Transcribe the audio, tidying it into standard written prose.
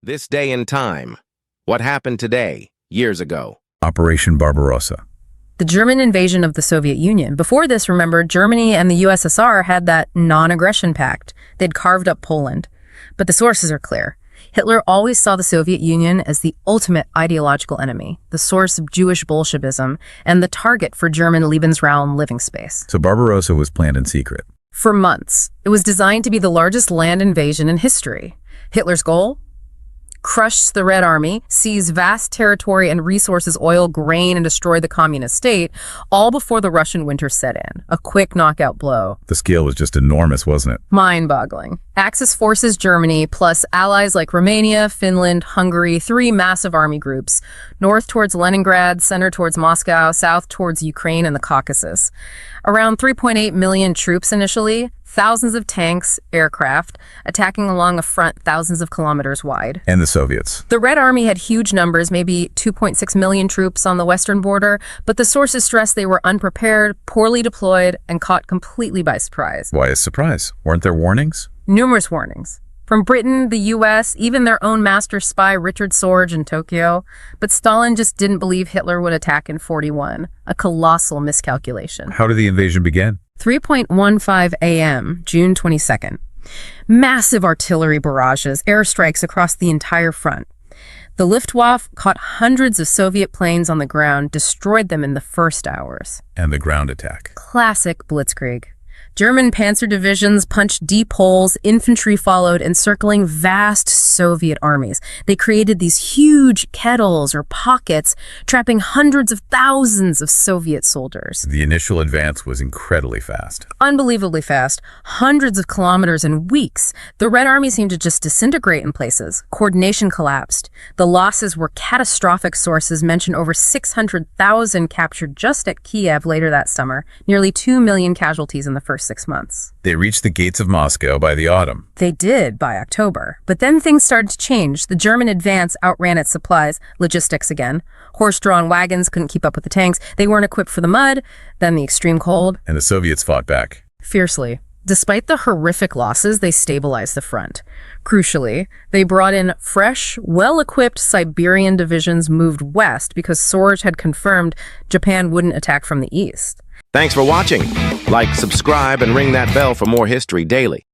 This day and time. What happened today, years ago? Operation Barbarossa. The German invasion of the Soviet Union. Before this, remember, Germany and the USSR had that non-aggression pact. They'd carved up Poland. But the sources are clear. Hitler always saw the Soviet Union as the ultimate ideological enemy, the source of Jewish Bolshevism, and the target for German Lebensraum living space. So Barbarossa was planned in secret. For months, it was designed to be the largest land invasion in history. Hitler's goal? Crush the Red Army, seize vast territory and resources, oil, grain, and destroy the communist state, all before the Russian winter set in. A quick knockout blow. The scale was just enormous, wasn't it? Mind-boggling. Axis forces Germany, plus allies like Romania, Finland, Hungary, three massive army groups. North towards Leningrad, center towards Moscow, south towards Ukraine and the Caucasus. Around 3.8 million troops initially, thousands of tanks, aircraft, attacking along a front thousands of kilometers wide. And the Soviets. The Red Army had huge numbers, maybe 2.6 million troops on the western border, but the sources stressed they were unprepared, poorly deployed, and caught completely by surprise. Why a surprise? Weren't there warnings? Numerous warnings. From Britain, the US, even their own master spy Richard Sorge in Tokyo. But Stalin just didn't believe Hitler would attack in 41. A colossal miscalculation. How did the invasion begin? 3:15 a.m., June 22nd. Massive artillery barrages, airstrikes across the entire front. The Luftwaffe caught hundreds of Soviet planes on the ground, destroyed them in the first hours. And the ground attack. Classic blitzkrieg. German panzer divisions punched deep holes, infantry followed, encircling vast Soviet armies. They created these huge kettles or pockets, trapping hundreds of thousands of Soviet soldiers. The initial advance was incredibly fast. Unbelievably fast, hundreds of kilometers in weeks. The Red Army seemed to just disintegrate in places. Coordination collapsed. The losses were catastrophic. Sources mention over 600,000 captured just at Kiev later that summer, nearly 2 million casualties in the first 6 months. They reached the gates of Moscow by the autumn. They did by October. But then things started to change. The German advance outran its supplies, logistics again. Horse-drawn wagons couldn't keep up with the tanks. They weren't equipped for the mud, then the extreme cold. And the Soviets fought back. Fiercely. Despite the horrific losses, they stabilized the front. Crucially, they brought in fresh, well-equipped Siberian divisions moved west because Sorge had confirmed Japan wouldn't attack from the east. Thanks for watching. Like, subscribe, and ring that bell for more history daily.